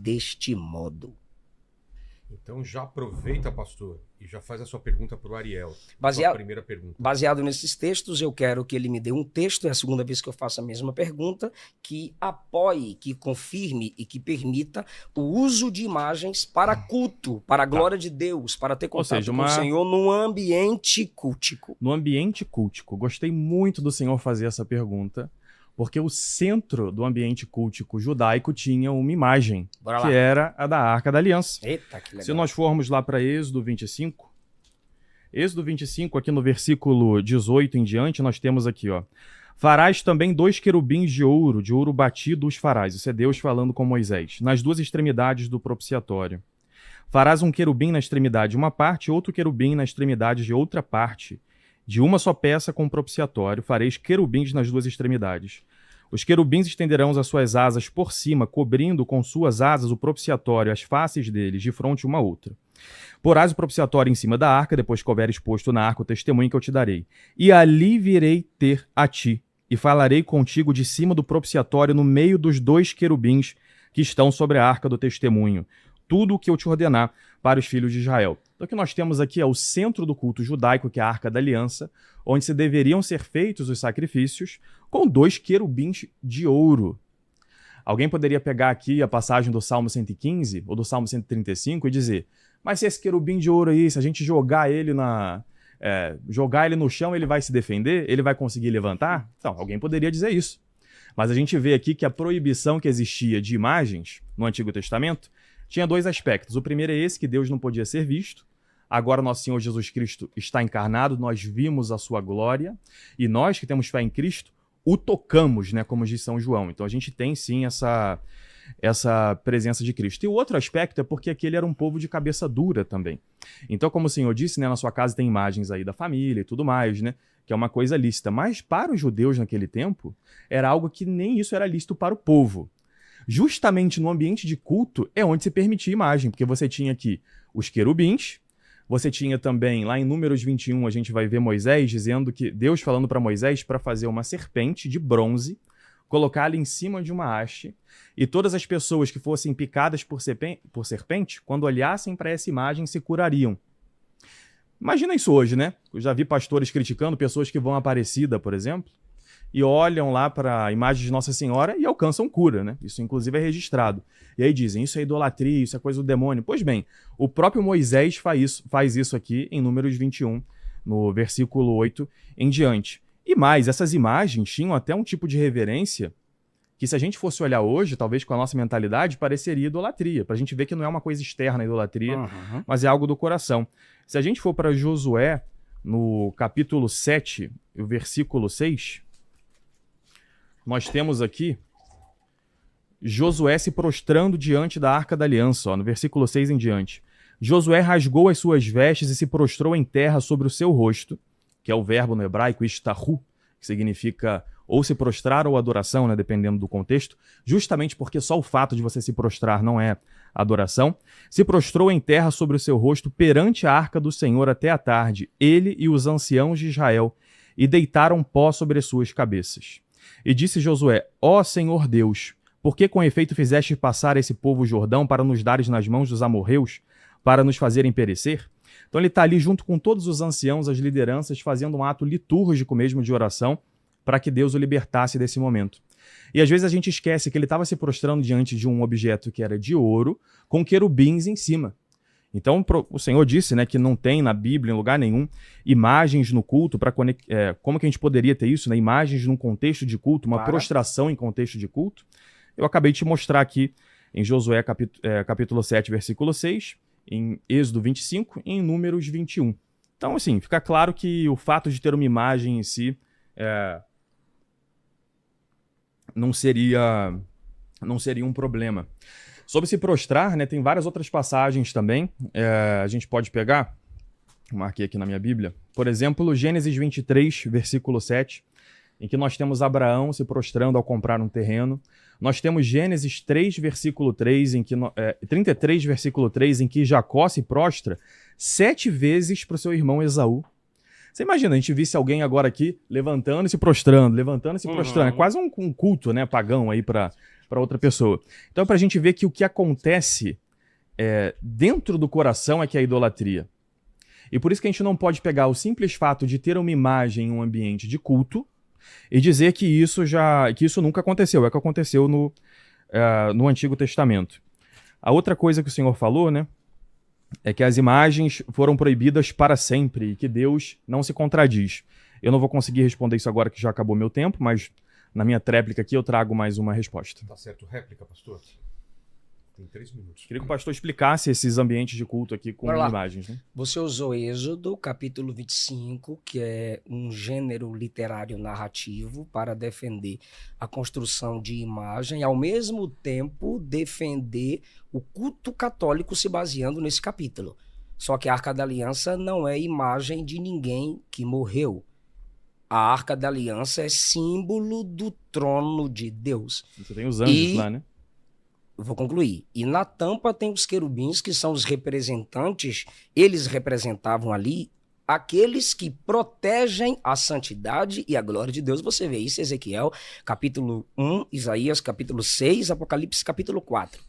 deste modo. Então já aproveita, pastor, e já faz a sua pergunta para o Ariel. Baseado, Sua primeira pergunta. baseado nesses textos, eu quero que ele me dê um texto, é a segunda vez que eu faço a mesma pergunta, que apoie, que confirme e que permita o uso de imagens para culto, para a glória de Deus, para ter contato com o Senhor num ambiente cultico. No ambiente cultico. Gostei muito do senhor fazer essa pergunta, porque o centro do ambiente cultico judaico tinha uma imagem, que era a da Arca da Aliança. Eita, que legal. Se nós formos lá para Êxodo 25, aqui no versículo 18 em diante, nós temos aqui, ó. Farás também 2 querubins de ouro batido os farás. Isso é Deus falando com Moisés. Nas 2 extremidades do propiciatório. Farás um querubim na extremidade de uma parte e outro querubim na extremidade de outra parte. De uma só peça com o propiciatório, fareis querubins nas 2 extremidades. Os querubins estenderão as suas asas por cima, cobrindo com suas asas o propiciatório, as faces deles, de fronte uma a outra. Porás o propiciatório em cima da arca, depois que houver exposto na arca o testemunho que eu te darei. E ali virei ter a ti, e falarei contigo de cima do propiciatório, no meio dos 2 querubins que estão sobre a arca do testemunho. Tudo o que eu te ordenar para os filhos de Israel. Então o que nós temos aqui é o centro do culto judaico, que é a Arca da Aliança, onde se deveriam ser feitos os sacrifícios com 2 querubins de ouro. Alguém poderia pegar aqui a passagem do Salmo 115 ou do Salmo 135 e dizer, mas se esse querubim de ouro aí, se a gente jogar ele no chão, ele vai se defender? Ele vai conseguir levantar? Então, alguém poderia dizer isso. Mas a gente vê aqui que a proibição que existia de imagens no Antigo Testamento tinha 2 aspectos. O primeiro é esse, que Deus não podia ser visto. Agora nosso Senhor Jesus Cristo está encarnado, nós vimos a sua glória, e nós que temos fé em Cristo, o tocamos, né, como diz São João. Então a gente tem sim essa presença de Cristo. E o outro aspecto é porque aquele era um povo de cabeça dura também. Então, como o Senhor disse, né, na sua casa tem imagens aí da família e tudo mais, né, que é uma coisa lícita. Mas para os judeus naquele tempo, era algo que nem isso era lícito para o povo. Justamente no ambiente de culto é onde se permitia imagem, porque você tinha aqui os querubins, você tinha também, lá em Números 21, a gente vai ver Moisés dizendo que, Deus falando para Moisés para fazer uma serpente de bronze, colocá-la em cima de uma haste, e todas as pessoas que fossem picadas por serpente, quando olhassem para essa imagem, se curariam. Imagina isso hoje, né? Eu já vi pastores criticando pessoas que vão à Aparecida, por exemplo, e olham lá para a imagem de Nossa Senhora e alcançam cura, né? Isso, inclusive, é registrado. E aí dizem, isso é idolatria, isso é coisa do demônio. Pois bem, o próprio Moisés faz isso aqui em Números 21, no versículo 8 em diante. E mais, essas imagens tinham até um tipo de reverência que, se a gente fosse olhar hoje, talvez com a nossa mentalidade, pareceria idolatria. Para a gente ver que não é uma coisa externa a idolatria, mas é algo do coração. Se a gente for para Josué, no capítulo 7, o versículo 6... nós temos aqui Josué se prostrando diante da Arca da Aliança, ó, no versículo 6 em diante. Josué rasgou as suas vestes e se prostrou em terra sobre o seu rosto, que é o verbo no hebraico ishtahu, que significa ou se prostrar ou adoração, né, dependendo do contexto, justamente porque só o fato de você se prostrar não é adoração. Se prostrou em terra sobre o seu rosto perante a Arca do Senhor até a tarde, ele e os anciãos de Israel, e deitaram pó sobre as suas cabeças. E disse Josué, ó Senhor Deus, por que com efeito fizeste passar esse povo o Jordão para nos dares nas mãos dos amorreus, para nos fazerem perecer? Então ele está ali junto com todos os anciãos, as lideranças, fazendo um ato litúrgico mesmo de oração, para que Deus o libertasse desse momento. E às vezes a gente esquece que ele estava se prostrando diante de um objeto que era de ouro, com querubins em cima. Então o Senhor disse, né, que não tem na Bíblia, em lugar nenhum, imagens no culto, como que a gente poderia ter isso, né, imagens num contexto de culto, uma prostração em contexto de culto. Eu acabei de te mostrar aqui em Josué capítulo 7, versículo 6, em Êxodo 25 e em Números 21. Então, assim, fica claro que o fato de ter uma imagem em si não seria um problema. Sobre se prostrar, né, tem várias outras passagens também. A gente pode pegar, marquei aqui na minha Bíblia, por exemplo, Gênesis 23, versículo 7, em que nós temos Abraão se prostrando ao comprar um terreno. Nós temos Gênesis 3, versículo 3, 33, versículo 3, em que Jacó se prostra 7 vezes para o seu irmão Esaú. Você imagina, a gente visse alguém agora aqui levantando e se prostrando, levantando e se prostrando. É quase um culto, né, pagão aí para outra pessoa. Então é pra gente ver que o que acontece dentro do coração é que é a idolatria. E por isso que a gente não pode pegar o simples fato de ter uma imagem em um ambiente de culto e dizer que isso nunca aconteceu. É o que aconteceu no Antigo Testamento. A outra coisa que o Senhor falou, né, é que as imagens foram proibidas para sempre e que Deus não se contradiz. Eu não vou conseguir responder isso agora que já acabou meu tempo, mas na minha tréplica aqui eu trago mais uma resposta. Tá certo. Réplica, pastor? Tem 3 minutos. Queria que o pastor explicasse esses ambientes de culto aqui com imagens, né? Você usou Êxodo, capítulo 25, que é um gênero literário narrativo para defender a construção de imagem e, ao mesmo tempo, defender o culto católico se baseando nesse capítulo. Só que a Arca da Aliança não é imagem de ninguém que morreu. A Arca da Aliança é símbolo do trono de Deus. Você tem os anjos lá, né? Vou concluir. E na tampa tem os querubins, que são os representantes. Eles representavam ali aqueles que protegem a santidade e a glória de Deus. Você vê isso em Ezequiel, capítulo 1, Isaías, capítulo 6, Apocalipse, capítulo 4.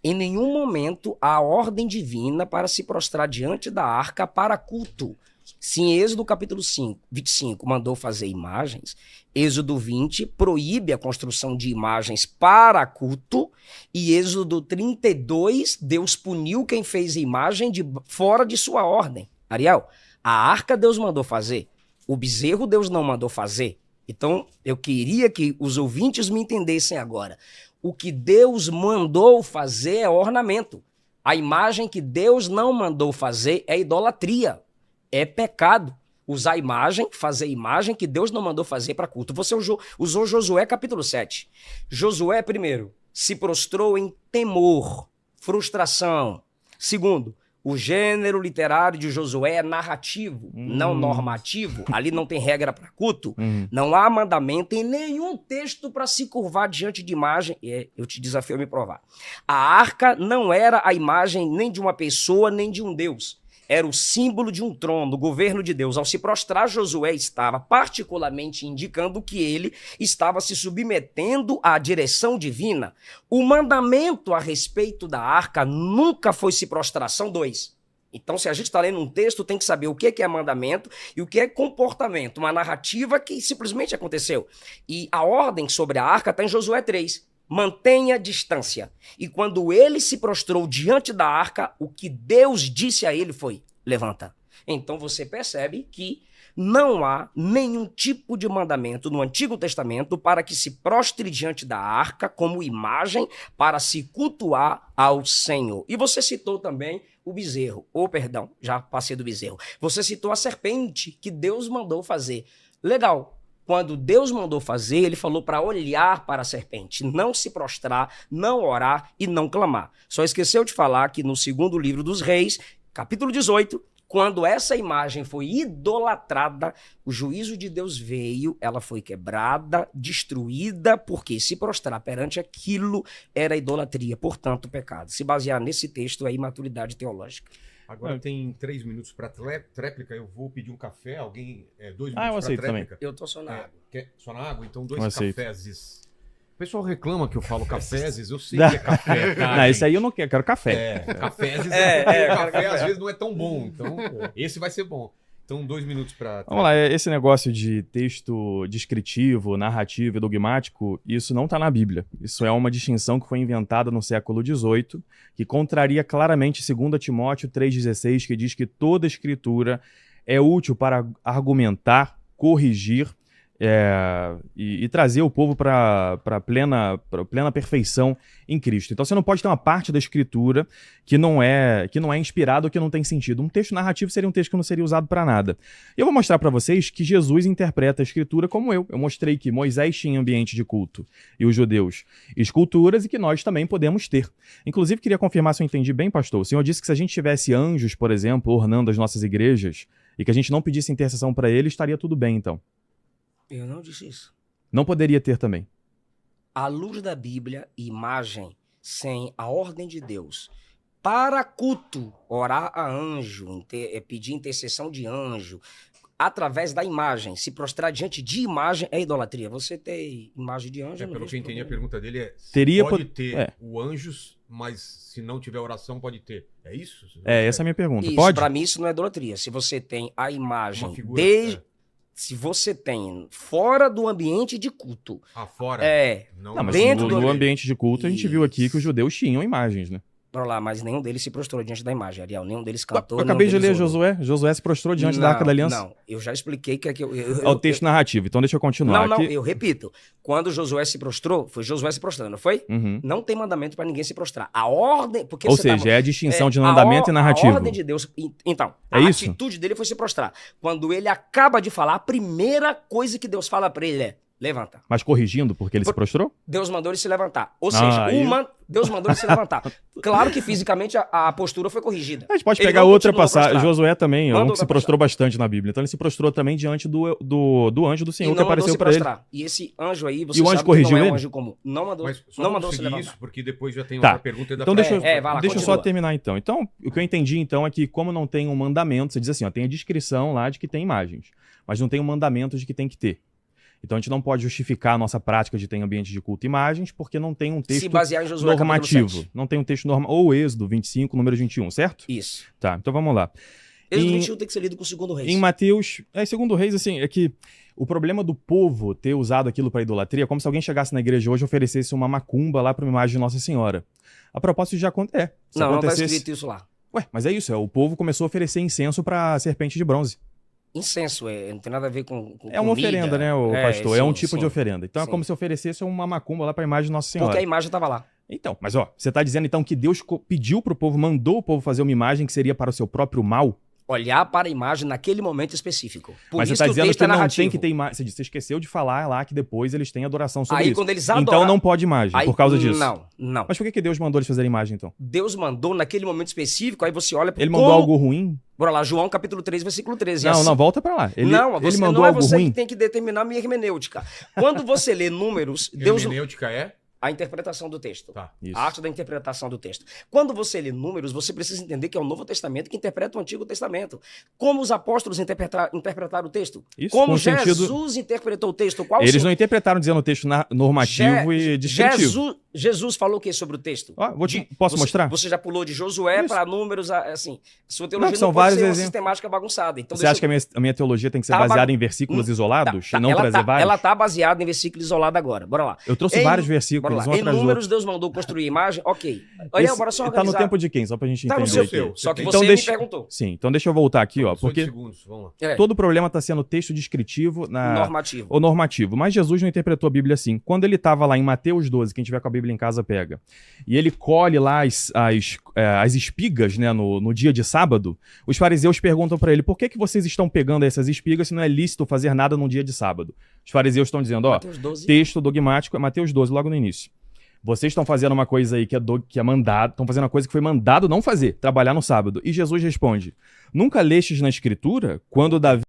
Em nenhum momento há ordem divina para se prostrar diante da arca para culto. Se em Êxodo capítulo 25 mandou fazer imagens, Êxodo 20 proíbe a construção de imagens para culto, e Êxodo 32, Deus puniu quem fez imagem fora de sua ordem. Ariel, a arca Deus mandou fazer, o bezerro Deus não mandou fazer. Então, eu queria que os ouvintes me entendessem agora. O que Deus mandou fazer é ornamento. A imagem que Deus não mandou fazer é idolatria. É pecado usar imagem, fazer imagem que Deus não mandou fazer para culto. Você usou Josué capítulo 7. Josué, primeiro, se prostrou em temor, frustração. Segundo, o gênero literário de Josué é narrativo, não normativo. Ali não tem regra para culto. Não há mandamento em nenhum texto para se curvar diante de imagem. Eu te desafio a me provar. A arca não era a imagem nem de uma pessoa, nem de um Deus. Era o símbolo de um trono, do governo de Deus. Ao se prostrar, Josué estava particularmente indicando que ele estava se submetendo à direção divina. O mandamento a respeito da arca nunca foi se prostrar, são 2. Então, se a gente está lendo um texto, tem que saber o que é mandamento e o que é comportamento, uma narrativa que simplesmente aconteceu. E a ordem sobre a arca está em Josué 3. Mantenha distância. E quando ele se prostrou diante da arca, o que Deus disse a ele foi: levanta. Então você percebe que não há nenhum tipo de mandamento no Antigo Testamento para que se prostre diante da arca como imagem para se cultuar ao Senhor. E você citou também o bezerro, perdão, já passei do bezerro. Você citou a serpente que Deus mandou fazer. Legal. Quando Deus mandou fazer, ele falou para olhar para a serpente, não se prostrar, não orar e não clamar. Só esqueceu de falar que no 2º livro dos Reis, capítulo 18, quando essa imagem foi idolatrada, o juízo de Deus veio, ela foi quebrada, destruída, porque se prostrar perante aquilo era idolatria, portanto pecado. Se basear nesse texto é imaturidade teológica. Agora tem 3 minutos para tréplica, eu vou pedir um café, alguém... 2 minutos eu aceito para tréplica. Eu tô só na água. Só na água? Então 2 cafés. O pessoal reclama que eu falo cafés, eu sei que é café. Cara, não, esse aí eu não quero café. Cafés, café às vezes não é tão bom, então esse vai ser bom. Então 2 minutos para... Vamos lá, esse negócio de texto descritivo, narrativo e dogmático, isso não está na Bíblia. Isso é uma distinção que foi inventada no século XVIII, que contraria claramente 2 Timóteo 3,16, que diz que toda escritura é útil para argumentar, corrigir e trazer o povo para plena perfeição em Cristo. Então você não pode ter uma parte da escritura que não é inspirada ou que não tem sentido. Um texto narrativo seria um texto que não seria usado para nada. E eu vou mostrar para vocês que Jesus interpreta a escritura como eu. Eu mostrei que Moisés tinha ambiente de culto e os judeus esculturas e que nós também podemos ter. Inclusive, queria confirmar se eu entendi bem, pastor. O senhor disse que se a gente tivesse anjos, por exemplo, ornando as nossas igrejas e que a gente não pedisse intercessão para eles, estaria tudo bem, então. Eu não disse isso. Não poderia ter também. À luz da Bíblia, imagem sem a ordem de Deus. Para culto, orar a anjo, pedir intercessão de anjo, através da imagem. Se prostrar diante de imagem é idolatria. Você ter imagem de anjo... Pelo que eu entendi, a pergunta dele é... Pode ter o anjos, mas se não tiver oração, pode ter. É isso? Essa é a minha pergunta. Isso, pode? Pra mim isso não é idolatria. Se você tem a imagem... Se você tem fora do ambiente de culto... fora? Não, mas dentro do ambiente de culto, a gente viu aqui que os judeus tinham imagens, né? Lá, mas nenhum deles se prostrou diante da imagem, Ariel. Nenhum deles cantou. Eu acabei de ler Josué. Josué se prostrou diante da Arca da Aliança. Não, eu já expliquei que... É o texto narrativo, então deixa eu continuar. Não, eu repito. Quando Josué se prostrou, foi Josué se prostrando, não foi? Uhum. Não tem mandamento para ninguém se prostrar. A ordem... Porque ou seja, é a distinção de mandamento e narrativo. A ordem de Deus... Então, a atitude dele foi se prostrar. Quando ele acaba de falar, a primeira coisa que Deus fala para ele é: levanta. Mas corrigindo, porque ele se prostrou? Deus mandou ele se levantar. Ou seja, Deus mandou ele se levantar. Claro que fisicamente a postura foi corrigida. A gente pode pegar outra passagem. Josué também, um que se prostrou bastante na Bíblia. Então ele se prostrou também diante do anjo do Senhor que apareceu para ele. E esse anjo aí, você sabe que não é um anjo comum. Não mandou se levantar. Isso, porque depois já tem outra pergunta. Então deixa eu só terminar então. Então, o que eu entendi então é que como não tem um mandamento, você diz assim, tem a descrição lá de que tem imagens, mas não tem um mandamento de que tem que ter. Então a gente não pode justificar a nossa prática de ter ambiente de culto e imagens porque não tem um texto se basear em Josué, normativo. Não tem um texto normal. Ou Êxodo 25, número 21, certo? Isso. Tá, então vamos lá. Êxodo 21 tem que ser lido com o Segundo Reis. Em Mateus... Segundo Reis, assim, é que o problema do povo ter usado aquilo para idolatria é como se alguém chegasse na igreja hoje e oferecesse uma macumba lá para uma imagem de Nossa Senhora. A propósito já acontece. Não tá escrito isso lá. Mas é isso. O povo começou a oferecer incenso para serpente de bronze. Incenso, não tem nada a ver com é uma oferenda, né, pastor? Sim, é um tipo de oferenda. Então é como se oferecesse uma macumba lá para a imagem de Nossa Senhora. Porque a imagem estava lá. Então, mas você está dizendo então que Deus pediu para o povo, mandou o povo fazer uma imagem que seria para o seu próprio mal? Olhar para a imagem naquele momento específico. Mas você está dizendo que não tem que ter imagem. Você esqueceu de falar lá que depois eles têm adoração sobre isso. Quando eles adoram... Então não pode imagem, por causa disso. Não. Mas por que Deus mandou eles fazerem imagem, então? Deus mandou naquele momento específico, aí você olha... Ele mandou algo ruim? Bora lá, João capítulo 3, versículo 13. Não, volta para lá. Ele mandou não é algo você ruim. que tem que determinar a minha hermenêutica. Quando você lê Números... Hermenêutica é? A interpretação do texto. Tá, a arte da interpretação do texto. Quando você lê Números, você precisa entender que é o Novo Testamento que interpreta o Antigo Testamento. Como os apóstolos interpretaram o texto. Isso, como Jesus interpretou o texto. Eles não interpretaram dizendo o texto normativo e descritivo. Jesus falou o que sobre o texto? Posso mostrar? Você já pulou de Josué para Números, assim. Sua teologia são não pode ser uma exemplos. sistemática bagunçada. Então, você acha que a minha teologia tem que ser baseada em versículos isolados e não trazer vários? Ela está baseada em versículos isolados agora. Bora lá. Eu trouxe vários versículos. Em Números, Deus mandou construir imagem, ok. Olha, bora só organizar. Tá no tempo de quem? Só pra gente entender. Tá no seu aqui. Só que você me perguntou. Sim, então deixa eu voltar aqui, porque segundos, vamos lá. Todo o problema tá sendo texto descritivo normativo. Ou normativo. Mas Jesus não interpretou a Bíblia assim. Quando ele tava lá em Mateus 12, quem tiver com a Bíblia em casa pega, e ele colhe lá as espigas, né, no dia de sábado, os fariseus perguntam para ele: por que vocês estão pegando essas espigas se não é lícito fazer nada num dia de sábado? Os fariseus estão dizendo, texto dogmático, é Mateus 12, logo no início. Vocês estão fazendo uma coisa aí que é mandado, estão fazendo uma coisa que foi mandado não fazer, trabalhar no sábado. E Jesus responde: nunca lestes na Escritura, quando Davi